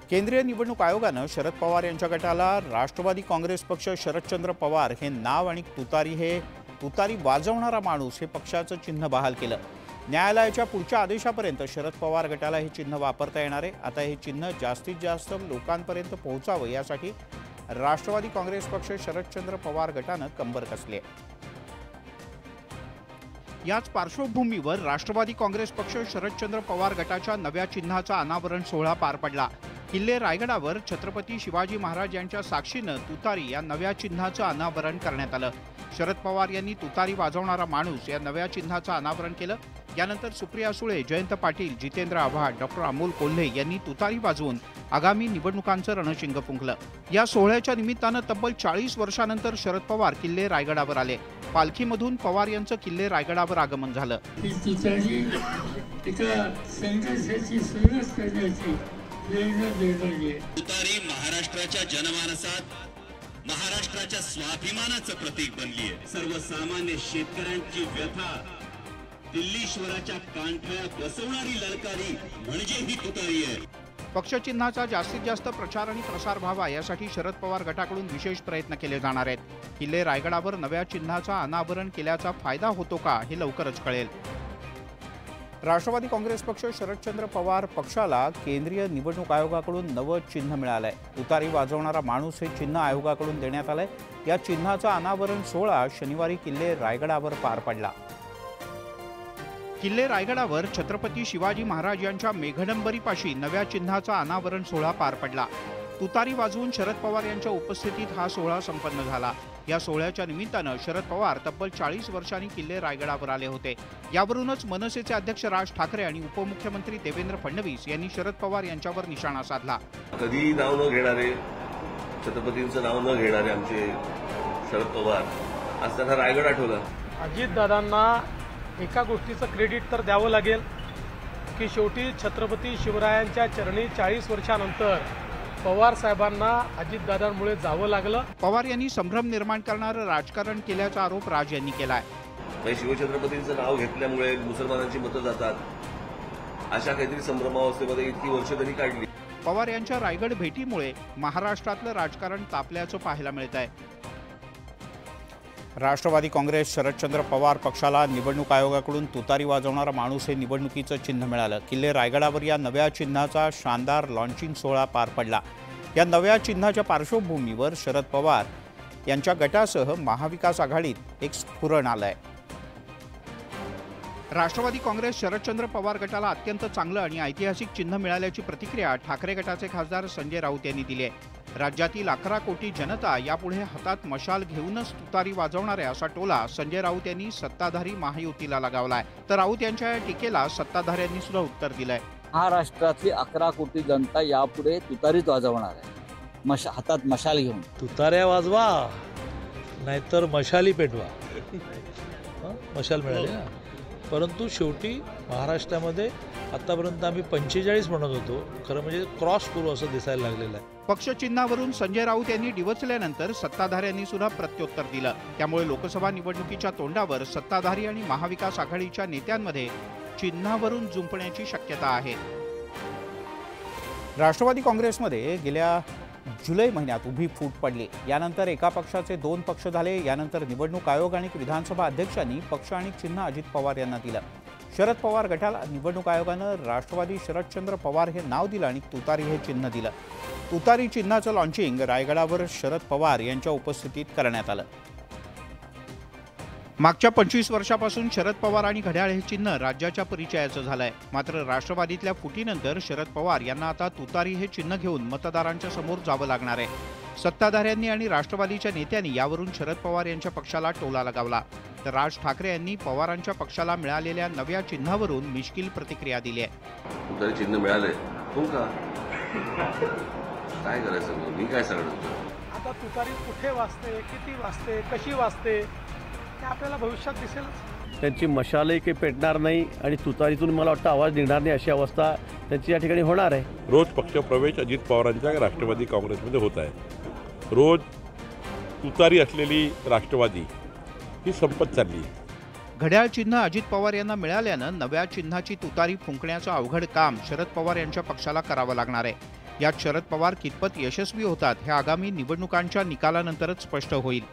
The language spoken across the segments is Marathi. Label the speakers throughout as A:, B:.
A: केंद्रीय निवडणूक आयोगानं शरद पवार यांच्या गटाला राष्ट्रवादी काँग्रेस पक्ष शरदचंद्र पवार हे नाव आणि तुतारी वाजवणारा माणूस हे पक्षाचं चिन्ह बहाल केलं। न्यायालयाच्या पुढच्या आदेशापर्यंत शरद पवार गटाला हे चिन्ह वापरता येणार आहे। आता हे चिन्ह जास्तीत जास्त लोकांपर्यंत पोहोचावं यासाठी राष्ट्रवादी काँग्रेस पक्ष शरदचंद्र पवार गटानं कंबर कसली आहे। याच पार्श्वभूमीवर राष्ट्रवादी काँग्रेस पक्ष शरदचंद्र पवार गटाच्या नव्या चिन्हाचा अनावरण सोहळा पार पडला। किल्ले रायगडावर छत्रपती शिवाजी महाराज यांच्या साक्षीनं तुतारी या नव्या चिन्हाचं अनावरण करण्यात आलं। शरद पवार यांनी तुतारी वाजवणारा माणूस या नव्या चिन्हाचं अनावरण केलं। यानंतर सुप्रिया सुळे, जयंत पाटील, जितेंद्र आव्हाड, डॉक्टर अमोल कोल्हे यांनी तुतारी वाजवून आगामी निवडणुकांचं रणशिंग फुंकलं। या सोहळ्याच्या निमित्तानं तब्बल 40 वर्षांनंतर शरद पवार किल्ले रायगडावर आले। पालखीमधून पवार यांचं किल्ले रायगडावर आगमन झालं।
B: तुतारी महाराष्ट्राच्या जनमानसात महाराष्ट्राच्या स्वाभिमानाचं प्रतीक बनली आहे। सर्वसामान्य शेतकऱ्यांची व्यथा दिल्लीश्वराच्या कांठळ्यात बसवणारी ललकारी म्हणजे ही तुतारी आहे।
A: पक्षचिन्हाचा जास्तीत जास्त प्रचार आणि प्रसार व्हावा यासाठी शरद पवार गटाकडून विशेष प्रयत्न केले जाणार आहेत। किल्ले रायगडावर नव्या चिन्हाचा अनावरण केल्याचा फायदा होतो का हे लवकरच कळेल। राष्ट्रवादी काँग्रेस पक्ष शरदचंद्र पवार पक्षाला केंद्रीय निवडणूक आयोगाकडून नवं चिन्ह मिळालंय। तुतारी वाजवणारा माणूस हे चिन्ह आयोगाकडून देण्यात आलंय। या चिन्हाचा अनावरण सोहळा शनिवारी किल्ले रायगडावर पार पडला। किल्ले रायगडावर छत्रपती शिवाजी महाराज यांच्या मेघडंबरीपाशी नव्या चिन्हाचा अनावरण सोहळा पार पडला। तुतारी वाजवून शरद पवार यांच्या उपस्थितीत हा सोहळा संपन्न झाला। या सोहळ्याच्या निमित्तानं शरद पवार तब्बल 40 वर्षांनी किल्ले रायगडावर आले होते। यावरूनच मनसेचे अध्यक्ष राज ठाकरे आणि उपमुख्यमंत्री देवेंद्र फडणवीस यांनी शरद पवार यांच्यावर निशाणा साधला।
C: कधी नाव न घेणारे, छत्रपतींचं नाव न घेणारे आमचे शरद पवार आज त्यांना रायगड आठवला।
D: अजितदादांना एका गोष्टीचं क्रेडिट तर द्यावं लागेल की शेवटी छत्रपती शिवरायांच्या चरणी 40 वर्षांनंतर पवार साहेबांना अजितदादांमुळे जावं लागलं।
A: पवार यांनी संभ्रम निर्माण करणारं राजकारण केल्याचा आरोप राज यांनी केलाय।
C: शिवछत्रपतींचं नाव घेतल्यामुळे मुसलमानांची मतं जातात अशा काहीतरी संभ्रमावस्थेमध्ये इतकी वर्ष त्यांनी काढली।
A: पवार यांच्या रायगड भेटीमुळे महाराष्ट्रातलं राजकारण तापल्याचं पाहायला मिळत आहे। राष्ट्रवादी काँग्रेस शरदचंद्र पवार पक्षाला निवडणूक आयोगाकडून तुतारी वाजवणारा माणूस हे निवडणुकीचं चिन्ह मिळालं। किल्ले रायगडावर या नव्या चिन्हाचा शानदार लॉन्चिंग सोहळा पार पडला। या नव्या चिन्हाच्या पार्श्वभूमीवर शरद पवार यांच्या गटासह महाविकास आघाडीत एक स्फुरण आलंय। राष्ट्रवादी काँग्रेस शरदचंद्र पवार गटाला अत्यंत चांगलं आणि ऐतिहासिक चिन्ह मिळाल्याची प्रतिक्रिया ठाकरे गटाचे खासदार संजय राऊत यांनी दिली आहे। राज्यातील 11 कोटी जनता यापुढे हातात मशाल घेऊनच तुतारी वाजवणार आहे असा टोला संजय राऊत यांनी सत्ताधारी महायुतीला लगावलाय। तर राऊत यांच्या या टीकेला सत्ताधाऱ्यांनी सुद्धा उत्तर दिलंय।
E: महाराष्ट्रातली 11 कोटी जनता यापुढे तुतारीच वाजवणार आहे, हातात मशाल घेऊन।
F: तुताऱ्या वाजवा नाहीतर मशाली पेटवा। मशाल मिळाली ना, परंतु शेवटी महाराष्ट्रामध्ये आतापर्यंत आम्ही 45 म्हणत होतो, खरं म्हणजे क्रॉस करू असं दिसायला लागलेलं आहे।
A: पक्षचिन्हावरून संजय राऊत यांनी डिवचल्यानंतर सत्ताधाऱ्यांनी सुद्धा प्रत्युत्तर दिलं। त्यामुळे लोकसभा निवडणुकीच्या तोंडावर सत्ताधारी आणि महाविकास आघाडीच्या नेत्यांमध्ये चिन्हावरून जुंपण्याची शक्यता आहे। राष्ट्रवादी काँग्रेसमध्ये गेल्या जुलै महिन्यात उभी फूट पडली। यानंतर एका पक्षाचे 2 पक्ष झाले। यानंतर निवडणूक आयोग आणि विधानसभा अध्यक्षांनी पक्ष आणि चिन्ह अजित पवार यांना दिलं। शरद पवार गटाला निवडणूक आयोगानं राष्ट्रवादी शरदचंद्र पवार हे नाव दिलं आणि तुतारी हे चिन्ह दिलं। तुतारी चिन्हाचं लॉन्चिंग रायगडावर शरद पवार यांच्या उपस्थितीत करण्यात आलं। मागच्या 25 वर्षापासून शरद पवार आणि घड्याळ हे चिन्ह राज्याच्या परिचयाचं झालंय। मात्र राष्ट्रवादीतल्या फुटीनंतर शरद पवार यांना आता तुतारी हे चिन्ह घेऊन मतदारांच्या समोर जावं लागणार आहे। सत्ताधाऱ्यांनी आणि राष्ट्रवादीच्या नेत्यांनी यावरून शरद पवार यांच्या पक्षाला टोला लगावला। तर राज ठाकरे यांनी पवारांच्या पक्षाला मिळालेल्या नव्या चिन्हावरून मिश्किल प्रतिक्रिया दिली आहे।
C: तुतारी चिन्ह मिळालंय, हो का? काय करायचं मी काय सांगणार?
D: आता तुतारी कुठे वाजते, किती वाजते, कशी वाजते ते आपल्याला भविष्यात दिसेल।
G: त्यांची मशालही काही पेटणार नाही आणि तुतारीतून मला वाटतं आवाज निघणार नाही अशी अवस्था त्यांची या ठिकाणी होणार आहे।
H: रोज पक्षप्रवेश अजित पवारांच्या राष्ट्रवादी काँग्रेसमध्ये होत आहे। रोज तुतारी असलेली राष्ट्रवादी ही संपत चालली आहे।
A: घड्याळ चिन्ह अजित पवार यांना मिळाल्यानं नव्या चिन्हाची तुतारी फुंकण्याचं अवघड काम शरद पवार यांच्या पक्षाला करावं लागणार आहे। यात शरद पवार कितपत यशस्वी होतात हे आगामी निवडणुकांच्या निकालानंतरच स्पष्ट होईल.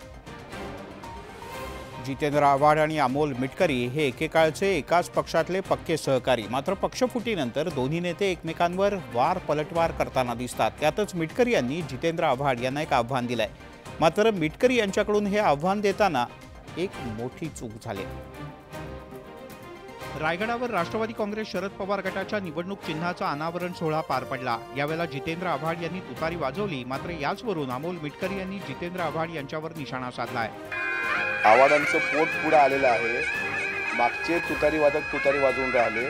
A: जितेंद्र आव्हाड आणि अमोल मिटकरी हे एकेकाळचे एकाच पक्षातले पक्के सहकारी. मात्र पक्षफुटीनंतर दोन्ही नेते एकमेकांवर वार पलटवार करताना दिसतात. त्यातच मिटकरी यांनी जितेंद्र आव्हाड यांना एक आव्हान दिलंय. मात्र मिटकरी यांच्याकडून हे आव्हान देताना एक मोठी चूक झाली. रायगडावर राष्ट्रवादी काँग्रेस शरद पवार गटाच्या निवडणूक चिन्हाचा अनावरण सोहळा पार पडला. यावेळेला जितेंद्र आव्हाड यांनी तुतारी वाजवली. मात्र याचवरून अमोल मिटकरी यांनी जितेंद्र आव्हाड यांच्यावर निशाणा साधलाय.
I: आव्हाडांचं पोट पुढे आलेलं आहे. मागचे तुतारी वाजवून राहिले.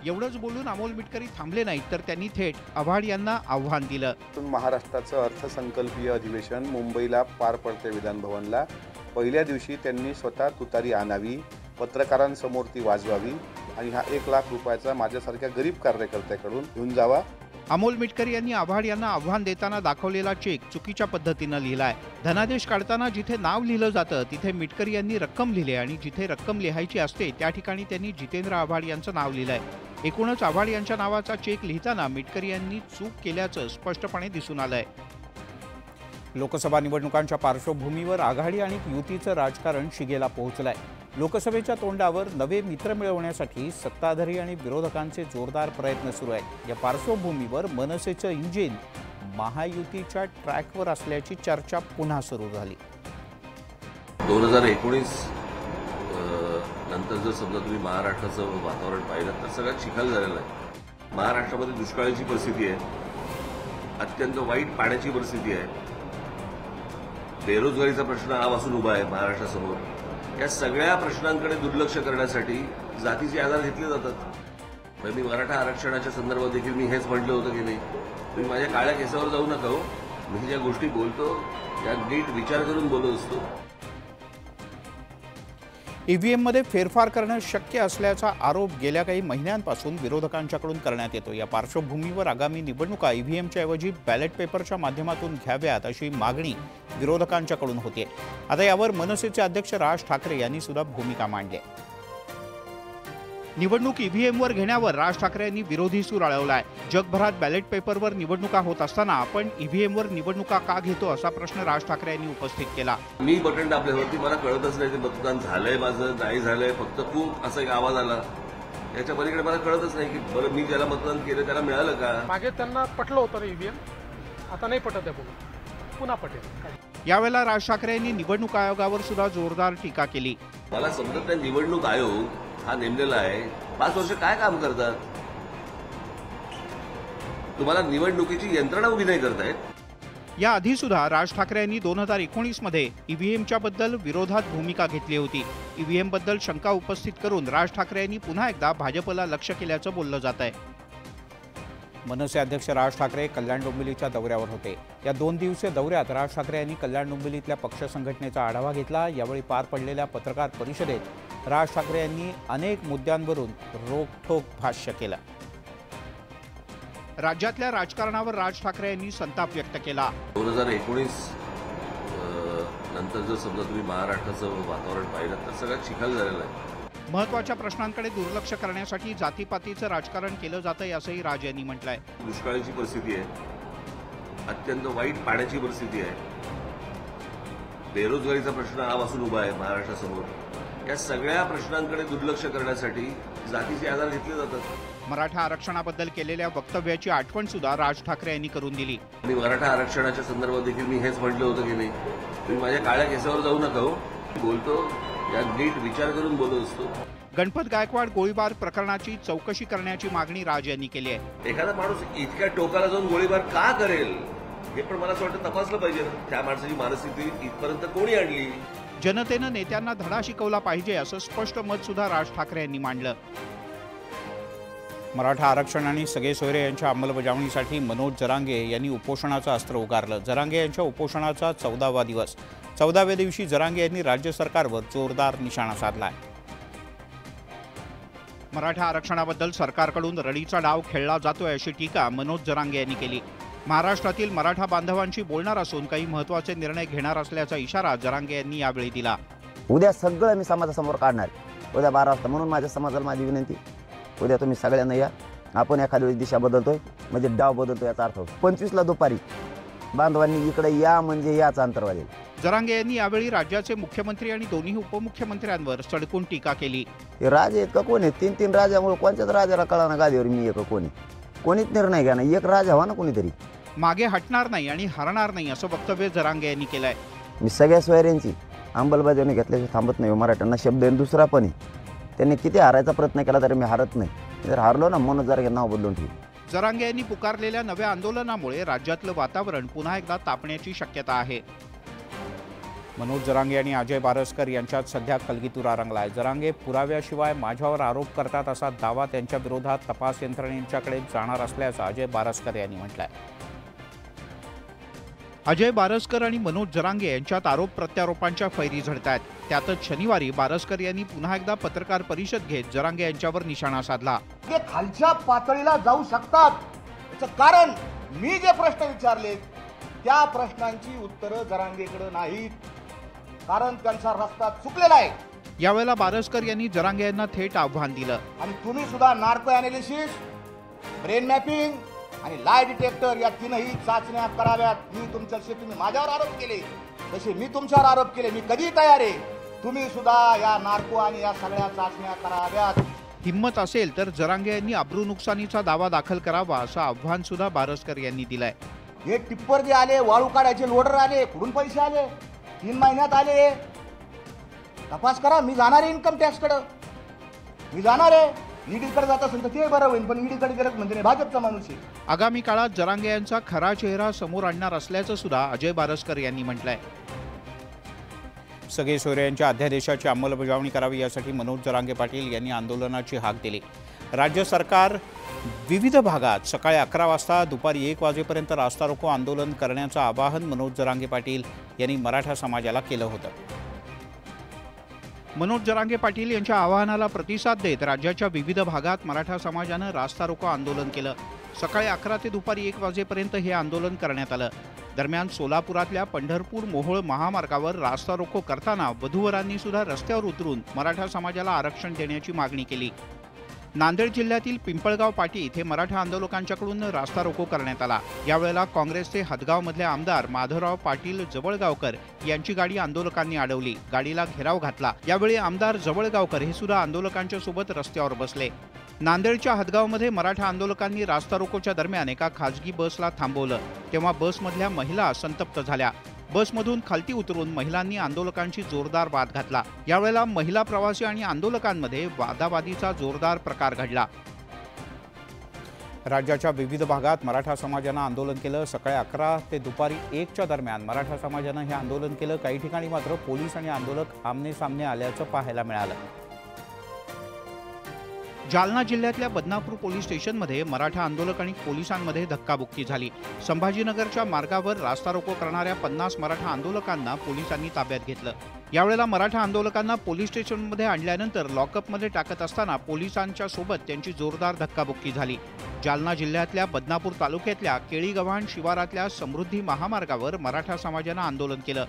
A: एवढंच बोलून अमोल मिटकरी थांबले नाहीत तर त्यांनी थेट आव्हाड यांना आव्हान दिलं.
I: महाराष्ट्राचं अर्थसंकल्पीय अधिवेशन मुंबईला पार पडते विधानभवनला. पहिल्या दिवशी त्यांनी स्वतः तुतारी आणावी, पत्रकारांसमोर ती वाजवावी आणि हा 1 लाख रुपयाचा माझ्यासारख्या गरीब कार्यकर्त्याकडून घेऊन जावा.
A: अमोल मिटकरी यांनी आव्हाड यांना आव्हान देताना दाखवलेला चेक चुकीच्या पद्धतीनं लिहिलाय. धनादेश काढताना जिथे नाव लिहिलं जातं तिथे मिटकरी यांनी रक्कम लिहिली आणि जिथे रक्कम लिहायची असते त्या ठिकाणी त्यांनी जितेंद्र आव्हाड यांचं नाव लिहिलंय. एकूणच आव्हाड यांच्या नावाचा चेक लिहिताना मिटकरी यांनी चूक केल्याचं स्पष्टपणे दिसून आलंय. लोकसभा निवडणुकांच्या पार्श्वभूमीवर आघाडी आणि युतीचं राजकारण शिगेला पोहोचलंय. लोकसभेच्या तोंडावर नवे मित्र मिळवण्यासाठी सत्ताधारी आणि विरोधकांचे जोरदार प्रयत्न सुरू आहेत. या पार्श्वभूमीवर मनसेचं इंजिन महायुतीच्या ट्रॅकवर असल्याची चर्चा पुन्हा सुरू झाली.
C: 2019 नंतर जर समजा तुम्ही महाराष्ट्राचं वातावरण पाहिलं तर सगळ्यात चिखल झालेलं आहे. महाराष्ट्रामध्ये दुष्काळाची परिस्थिती आहे, अत्यंत वाईट पाण्याची परिस्थिती आहे, बेरोजगारीचा प्रश्न आवासून उभा आहे महाराष्ट्रासमोर. या सगळ्या प्रश्नांकडे दुर्लक्ष करण्यासाठी जातीचे आधार घेतले जातात. मी मराठा आरक्षणाच्या संदर्भात देखील मी हेच म्हटलं होतं की नाही, तुम्ही माझ्या काळ्या केसावर जाऊ नका हो. मी ज्या गोष्टी बोलतो त्या नीट विचार करून बोलत असतो.
A: ईव्हीएममध्ये फेरफार करणं शक्य असल्याचा आरोप गेल्या काही महिन्यांपासून विरोधकांच्याकडून करण्यात येतो. या पार्श्वभूमीवर आगामी निवडणुका ईव्हीएमच्या ऐवजी बॅलेट पेपरच्या माध्यमातून घ्याव्यात अशी मागणी विरोधकांच्याकडून होते. आता यावर मनसेचे अध्यक्ष राज ठाकरे यांनी सुद्धा भूमिका मांडली. निवडणूक ईव्हीएमवर घेण्यावर राज ठाकरे यांनी विरोधी सूर आळवलाय. जगभरात बॅलेट पेपरवर निवडणुका होत असताना आपण ईव्हीएमवर निवडणुका का घेतो असा प्रश्न राज ठाकरे यांनी उपस्थित केला.
C: मी बटन दाबल्यावरती मला कळतच नाही ते मतदान झालंय माझं नाही झालंय, फक्त खूप असा एक आवाज आला. याच्या पलीकडे मला कळतच नाही की बरं मी ज्याला मतदान केलं त्याला मिळालं का.
D: मागे त्यांना पटलं होतं ईव्हीएम, आता नाही पटत आहे, पुन्हा पटेल.
A: यावेळेला राज ठाकरे यांनी निवडणूक आयोगावर सुद्धा जोरदार टीका केली.
C: मला समजत नाही निवडणूक आयोग हा नेमलेला आहे, 5 वर्ष काय काम करतात. तुम्हाला निवडणुकीची यंत्रणा उभी नाही करतायत.
A: याआधी सुद्धा राज ठाकरे यांनी 2019 मध्ये ईव्हीएमच्या बद्दल विरोधात भूमिका घेतली होती. ईव्हीएम बद्दल शंका उपस्थित करून राज ठाकरे यांनी पुन्हा एकदा भाजपला लक्ष्य केल्याचं बोललं जात आहे. मनसे अध्यक्ष राज ठाकरे कल्याण डोंबिवलीच्या दौऱ्यावर होते. या 2 दिवसीय दौऱ्यात राज ठाकरे यांनी कल्याण डोंबिवलीतल्या पक्ष संघटनेचा आढावा घेतला. यावेळी पार पडलेल्या पत्रकार परिषदेत राज ठाकरे यांनी अनेक मुद्द्यांवरून रोखठोक भाष्य केलं. राज्यातल्या राजकारणावर राज ठाकरे यांनी संताप व्यक्त केला.
C: 2019 नंतर जर समजा तुम्ही महाराष्ट्राचं वातावरण पाहिलं तर सगळ्यात चिखल झालेलं आहे.
A: महत्त्वाच्या प्रश्नांकडे दुर्लक्ष करण्यासाठी जातीपातीचं राजकारण केलं जातंय असंही राज यांनी म्हटलंय.
C: दुष्काळाची परिस्थिती आहे, अत्यंत वाईट पाण्याची परिस्थिती आहे, बेरोजगारीचा प्रश्न आवासून उभा आहे महाराष्ट्रासमोर. या सगळ्या प्रश्नांकडे दुर्लक्ष करण्यासाठी जातीचे आधार घेतले जातात.
A: मराठा आरक्षणाबद्दल केलेल्या वक्तव्याची आठवण सुद्धा राज ठाकरे यांनी करून दिली.
C: मी मराठा आरक्षणाच्या संदर्भात देखील मी हेच म्हटलं होतं की नाही, तुम्ही माझ्या काळ्या केसावर जाऊ नका हो. बोलतो या नीट विचार करून बोलत असतो.
A: गणपत गायकवाड गोळीबार प्रकरणाची चौकशी करण्याची मागणी राज यांनी केली आहे.
C: एखादा माणूस इतक्या टोकाला जाऊन गोळीबार का करेल हे पण मला असं वाटतं तपासलं पाहिजे. त्या माणसाची मानसिकता इथपर्यंत कोणी आणली.
A: जनतेनं नेत्यांना धडा शिकवला पाहिजे असं स्पष्ट मत सुद्धा राज ठाकरे यांनी मांडलं. मराठा आरक्षण आणि सगळे सोयरे यांच्या अंमलबजावणीसाठी मनोज जरांगे यांनी उपोषणाचं अस्त्र उगारलं. जरांगे यांच्या उपोषणाचा 14वा दिवस. 14व्या दिवशी जरांगे यांनी राज्य सरकारवर जोरदार निशाणा साधलाय. मराठा आरक्षणाबद्दल सरकारकडून रडीचा डाव खेळला जातोय अशी टीका मनोज जरांगे यांनी केली. महाराष्ट्रातील मराठा बांधवांशी बोलणार असून काही महत्त्वाचे निर्णय घेणार असल्याचा इशारा जरांगे यांनी यावेळी दिला.
J: उद्या सगळं मी समाजासमोर काढणार, उद्या 12 वाजता. म्हणून माझ्या समाजाला माझी विनंती, उद्या तुम्ही सगळ्यांना या आपण एखाद्या वेळेस दिशा बदलतोय म्हणजे डाव बदलतो याचा अर्थ होतो. 25ला दुपारी बांधवांनी इकडे या म्हणजे याच अंतर वाढेल.
A: जरांगे यांनी यावेळी राज्याचे मुख्यमंत्री आणि दोन्ही उपमुख्यमंत्र्यांवर सडकून टीका केली.
J: हे राजे आहेत का कोण आहेत? 3 राजामुळे कोणत्याच राजाला कळाना गादीवर मी एक कोणीच निर्णय घ्या ना, एक राजा व्हा ना कोणीतरी.
A: मागे हटणार नाही आणि हरणार नाही असं वक्तव्य जरांगे यांनी केलंय.
J: मी सगळ्या सोयऱ्यांची अंमलबजावणी घेतल्याशिवाय थांबत नाही. मराठ्यांना शब्द आहे दुसरा पण आहे. त्यांनी किती हारायचा प्रयत्न केला तरी मी हारत नाही. जर हारलो ना मनोज जरांगे नाव बदलून ठेवू.
A: जरांगे यांनी पुकारलेल्या नव्या आंदोलनामुळे राज्यातलं वातावरण पुन्हा एकदा तापण्याची शक्यता आहे. मनोज जरांगे आणि अजय बारसकर यांच्यात सध्या कलगीतुरा रंगलाय. जरांगे पुराव्याशिवाय माझ्यावर आरोप करतात असा दावा त्यांच्या विरोधात तपास यंत्रणेच्याकडे जाणार असल्याचं अजय बारसकर यांनी म्हटलंय. अजय बारसकर आणि मनोज जरांगे यांच्यात आरोप प्रत्यारोपांच्या फैरी झडतायत. त्यातच शनिवारी बारसकर यांनी पुन्हा एकदा पत्रकार परिषद घेत जरांगे यांच्यावर निशाणा साधला.
K: ते खालच्या पातळीला जाऊ शकतात याचं कारण मी जे प्रश्न विचारले त्या प्रश्नांची उत्तरं जरांगेकडे नाहीत, कारण त्यांचा रस्ता चुकलेला आहे.
A: यावेळेला बारसकर यांनी जरांगे यांना थेट आव्हान दिलं.
K: आणि तुम्ही सुद्धा नार्को अॅनालिसिस, ब्रेन मॅपिंग आणि लाय डिटेक्टर या 3ही चाचण्या कराव्यात. मी तुमच्याशी तुम्ही माझ्यावर आरोप केले तसे मी तुमच्यावर आरोप केले. मी कधी तयार आहे. तुम्ही सुद्धा या नार्को आणि या सगळ्या चाचण्या कराव्यात.
A: हिम्मत असेल तर जरांगे यांनी अब्रू नुकसानीचा दावा दाखल करावा असं आव्हान सुद्धा बारसकर यांनी दिलंय.
K: हे टिप्पर जे आले, वाळू काढायचे लोडर आले, कुठून पैसे आले, 3 महिन्यात आले, तपास करा. मी जाणार आहे इन्कम टॅक्सकडे, मी जाणार आहे. ईडीकडे जात असेल तर ते बरं होईल, पण ईडीकडे गेलं म्हणजे भाजपचा माणूस आहे.
A: आगामी काळात जरांगे यांचा खरा चेहरा समोर आणणार असल्याचं सुद्धा अजय बारसकर यांनी म्हटलंय. सगळे सोयरे यांच्या अध्यादेशाची अंमलबजावणी करावी यासाठी मनोज जरांगे पाटील यांनी आंदोलनाची हाक दिली. राज्य सरकार विविध भागात सकाळी 11 वाजता दुपारी 1 वाजेपर्यंत रास्ता रोको आंदोलन करण्याचं आवाहन मनोज जरांगे पाटील यांनी मराठा समाजाला केलं होतं. मनोज जरांगे पाटील यांच्या आवाहनाला प्रतिसाद देत राज्याच्या विविध भागात मराठा समाजानं रास्ता रोको आंदोलन केलं. सकाळी 11 ते दुपारी 1 वाजेपर्यंत हे आंदोलन करण्यात आलं. दरम्यान सोलापुरातल्या पंढरपूर मोहोळ महामार्गावर रास्ता रोको करताना वधूवरांनी सुद्धा रस्त्यावर उतरून मराठा समाजाला आरक्षण देण्याची मागणी केली. नांदेड जिल्ह्यातील पिंपळगाव पाटी इथे मराठा आंदोलकांच्याकडून रास्ता रोको करण्यात आला. यावेळेला काँग्रेसचे हदगावमधले आमदार माधवराव पाटील जवळगावकर यांची गाडी आंदोलकांनी अडवली. गाडीला घेराव घातला. यावेळी आमदार जवळगावकर हे सुद्धा आंदोलकांच्या सोबत रस्त्यावर बसले. नांदेडच्या हदगावमध्ये मराठा आंदोलकांनी रास्ता रोकोच्या दरम्यान एका खासगी बसला थांबवलं. तेव्हा बसमधल्या महिला संतप्त झाल्या. बसमधून खालती उतरून महिलांनी आंदोलकांशी जोरदार वाद घातला. यावेळेला महिला प्रवासी आणि आंदोलकांमध्ये वादावादीचा जोरदार प्रकार घडला. राज्याच्या विविध भागात मराठा समाजानं आंदोलन केलं. सकाळी 11 ते दुपारी 1च्या दरम्यान मराठा समाजानं हे आंदोलन केलं. काही ठिकाणी मात्र पोलीस आणि आंदोलक आमने सामने आल्याचं पाहायला मिळालं. जालना जिल्ह्यातल्या बदनापूर पोलीस स्टेशनमध्ये मराठा आंदोलक आणि पोलिसांमध्ये धक्काबुक्की झाली. संभाजीनगरच्या मार्गावर रास्ता रोको करणाऱ्या 50 मराठा आंदोलकांना पोलिसांनी ताब्यात घेतलं. यावेळेला मराठा आंदोलकांना पोलीस स्टेशनमध्ये आणल्यानंतर लॉकअपमध्ये टाकत असताना पोलिसांच्या सोबत त्यांची जोरदार धक्काबुक्की झाली. जालना जिल्ह्यातल्या बदनापूर तालुक्यातल्या केळीगव्हाण शिवारातल्या समृद्धी महामार्गावर मराठा समाजानं आंदोलन केलं.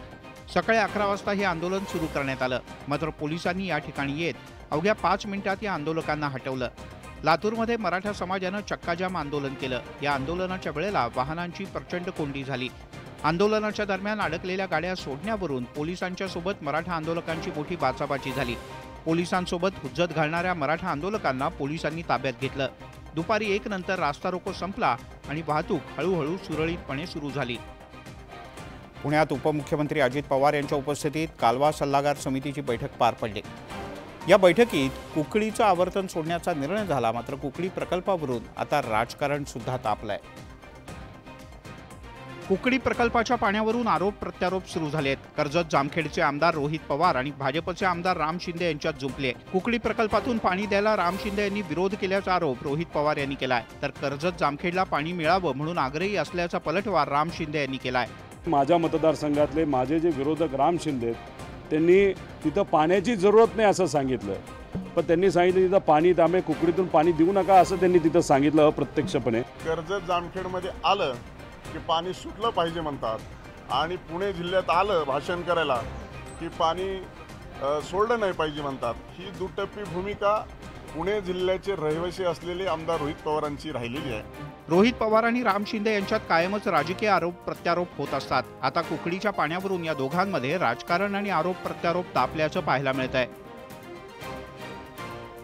A: सकाळी 11 वाजता हे आंदोलन सुरू करण्यात आलं. मात्र पोलिसांनी या ठिकाणी येत अवघ्या 5 मिनिटात या आंदोलकांना हटवलं. लातूरमध्ये मराठा समाजानं चक्काजाम आंदोलन केलं. या आंदोलनाच्या वेळेला वाहनांची प्रचंड कोंडी झाली. आंदोलनाच्या दरम्यान अडकलेल्या गाड्या सोडण्यावरून पोलिसांच्या सोबत मराठा आंदोलकांची मोठी बाचाबाची झाली. पोलिसांसोबत हुज्जत घालणाऱ्या मराठा आंदोलकांना पोलिसांनी ताब्यात घेतलं. दुपारी 1 नंतर रास्ता रोको संपला आणि वाहतूक हळूहळू सुरळीतपणे सुरू झाली. पुण्यात उपमुख्यमंत्री अजित पवार यांच्या उपस्थितीत कालवा सल्लागार समितीची बैठक पार पडली. या बैठकीत कुकडीचं आवर्तन सोडण्याचा निर्णय झाला. मात्र कुकडी प्रकल्पावरून आता राजकारण सुद्धा तापलंय. कुकडी प्रकल्पाच्या पाण्यावरून आरोप प्रत्यारोप सुरू झालेत. कर्जत जामखेडचे आमदार रोहित पवार आणि भाजपचे आमदार राम शिंदे यांच्यात जुंपले. कुकडी प्रकल्पातून पाणी द्यायला राम शिंदे यांनी विरोध केल्याचा आरोप रोहित पवार यांनी केलाय. तर कर्जत जामखेडला पाणी मिळावं म्हणून आग्रही असल्याचा पलटवार राम शिंदे यांनी केलाय.
L: माझ्या मतदारसंघातले माझे जे विरोधक राम शिंदे त्यांनी तिथं पाण्याची जरूरत नाही असं सांगितलं. पण त्यांनी सांगितलं तिथं पाणी त्यामुळे कुकडीतून पाणी देऊ नका असं त्यांनी तिथं सांगितलं अप्रत्यक्षपणे.
M: कर्जत जामखेडमध्ये आलं की पाणी सुटलं पाहिजे म्हणतात आणि पुणे जिल्ह्यात आलं भाषण करायला की पाणी सोडलं नाही पाहिजे म्हणतात. ही दुटप्पी भूमिका पुणे जिल्ह्याचे रहिवासी असलेले आमदार रोहित पवारांची राहिलेली आहे.
A: रोहित पवार आणि राम शिंदे यांच्यात कायमच राजकीय आरोप प्रत्यारोप होत असतात. आता कुकडीच्या पाण्यावरून या दोघांमध्ये राजकारण आणि आरोप प्रत्यारोप तापल्याचं पाहायला मिळत आहे.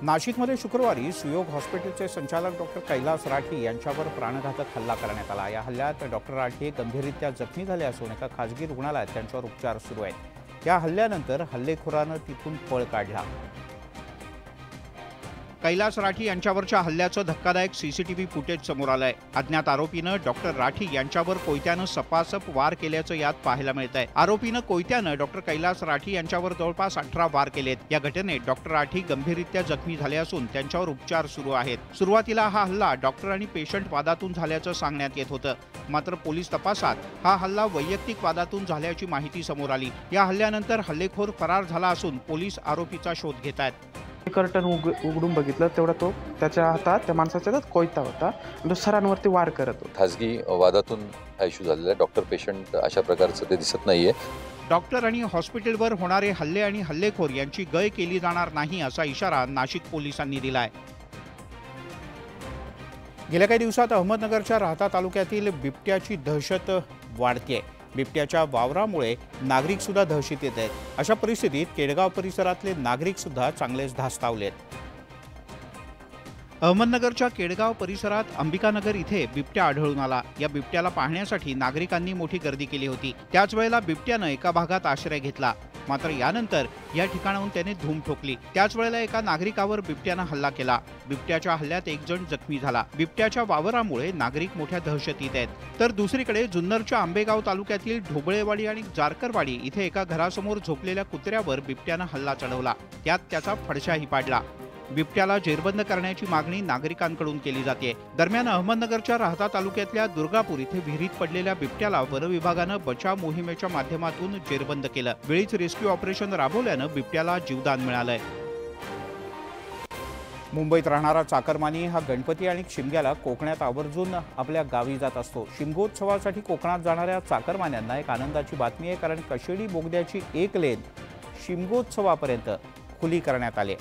A: नाशिकमध्ये शुक्रवारी सुयोग हॉस्पिटलचे संचालक डॉक्टर कैलास राठी यांच्यावर प्राणघातक हल्ला करण्यात आला. या हल्ल्यात डॉक्टर राठी गंभीररित्या जखमी झाले असून एका खासगी रुग्णालयात त्यांच्यावर उपचार सुरू आहेत. या हल्ल्यानंतर हल्लेखोरानं तिथून पळ काढला. कैलास राठी यांच्यावरच्या हल्ल्याचं धक्कादायक सीसीटीव्ही फुटेज समोर आलंय. अज्ञात आरोपीनं डॉक्टर राठी यांच्यावर कोयत्यानं सपासप वार केल्याचं यात पाहायला मिळतंय. आरोपीनं कोयत्यानं डॉक्टर कैलास राठी यांच्यावर जवळपास 18 वार केलेत. या घटनेत डॉक्टर राठी गंभीररित्या जखमी झाले असून त्यांच्यावर उपचार सुरू आहेत. सुरुवातीला हा हल्ला डॉक्टर आणि पेशंट वादातून झाल्याचं सांगण्यात येत होतं. मात्र पोलीस तपासात हा हल्ला वैयक्तिक वादातून झाल्याची माहिती समोर आली. या हल्ल्यानंतर हल्लेखोर फरार झाला असून पोलीस आरोपीचा शोध घेत आहेत.
N: कर्टन उघडून बघितलं तेवढा तो त्याच्या हातात त्या माणसाच्या हातात कोयता होता. तो सरांवरती वार करत होता.
O: खासगी वादातून हा इश्यू झालेला आहे. डॉक्टर पेशंट अशा प्रकारचं ते दिसत नाहीये.
A: डॉक्टर आणि हॉस्पिटलवर होणारे हल्ले आणि हल्लेखोर यांची गय केली जाणार नाही असा इशारा नाशिक पोलिसांनी दिलाय. गेल्या काही दिवसात अहमदनगरच्या राहता तालुक्यातील बिबट्याची दहशत वाढतेय. बिबट्याच्या वावरामुळे नागरिक सुद्धा दहशत येत आहेत. अशा परिस्थितीत केडगाव परिसरातले नागरिक सुद्धा चांगलेच धास्तावलेत. अहमदनगरच्या केडगाव परिसरात अंबिकानगर इथे बिबट्या आढळून आला. या बिबट्याला पाहण्यासाठी नागरिकांनी मोठी गर्दी केली होती. त्याच वेळेला बिबट्यानं एका भागात आश्रय घेतला. मात्र यानंतर या ठिकाणाहून त्याने धूम ठोकली. त्याच वेळेला एका नागरिकावर बिबट्यानं हल्ला केला. बिबट्याच्या हल्ल्यात एक जण जखमी झाला. बिबट्याच्या वावरामुळे नागरिक मोठ्या दहशतीत आहेत. तर दुसरीकडे जुन्नरच्या आंबेगाव तालुक्यातील ढोबळेवाडी आणि जारकरवाडी इथे एका घरासमोर झोपलेल्या कुत्र्यावर बिबट्यानं हल्ला चढवला. त्यात त्याचा फडशाही पाडला. बिबट्याला जेरबंद करण्याची मागणी नागरिकांकडून केली जाते. दरम्यान अहमदनगरच्या राहता तालुक्यातल्या दुर्गापूर इथे विहिरीत पडलेल्या बिबट्याला वनविभागानं बचाव मोहिमेच्या माध्यमातून जेरबंद केलं. वेळीच रेस्क्यू ऑपरेशन राबवल्यानं बिबट्याला जीवदान मिळालंय. मुंबईत राहणारा चाकरमानी हा गणपती आणि शिमग्याला कोकणात आवर्जून आपल्या गावी जात असतो. शिमगोत्सवासाठी कोकणात जाणाऱ्या चाकरमान्यांना एक आनंदाची बातमी आहे, कारण कशेडी बोगद्याची एक लेन शिमगोत्सवापर्यंत खुली करण्यात आली.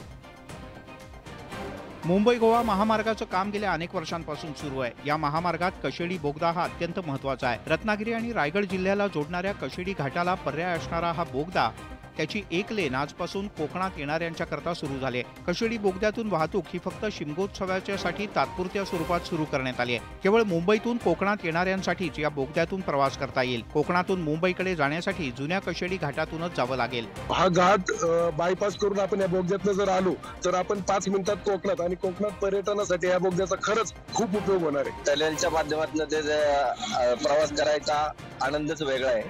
A: मुंबई गोवा महामार्गाचं काम गेल्या अनेक वर्षांपासून सुरू आहे. या महामार्गात कशेडी बोगदा हा अत्यंत महत्त्वाचा आहे. रत्नागिरी आणि रायगड जिल्ह्याला जोडणाऱ्या कशेडी घाटाला पर्याय असणारा हा बोगदा त्याची एक लेन आजपासून कोकणात येणाऱ्यांच्याकरता सुरू झाली आहे. कशेडी बोगद्यातून वाहतूक ही फक्त शिमगोत्सवाच्यासाठी तात्पुरत्या स्वरूपात सुरू करण्यात आली आहे. केवळ मुंबईतून कोकणात येणाऱ्यांसाठीच या बोगद्यातून प्रवास करता येईल. कोकणातून मुंबईकडे जाण्यासाठी जुन्या कशेडी घाटातूनच जावं लागेल.
P: हा घाट बायपास करून आपण या बोगद्यातनं जर आलो तर आपण 5 मिनिटात कोकणात, आणि कोकणात पर्यटनासाठी या बोगद्याचा खरंच खूप उपयोग होणार आहे.
Q: टनेलच्या माध्यमातून ते प्रवास करायचा आनंदच वेगळा आहे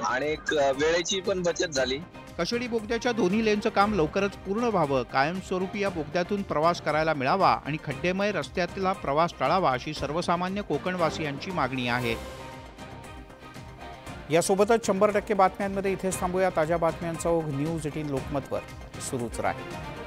Q: आणि वेळेची पण बचत झाली.
A: कशेडी बोगद्याच्या दोन्ही लेनचं काम लवकरच पूर्ण व्हावं, कायमस्वरूपी या बोगद्यातून प्रवास करायला मिळावा आणि खड्डेमय रस्त्यातला प्रवास टाळावा अशी सर्वसामान्य कोकणवासियांची मागणी आहे. यासोबतच 100% बातम्यांमध्ये इथेच थांबूया. ताज्या बातम्यांचा ओघ न्यूज 18 लोकमतवर सुरूच राहील.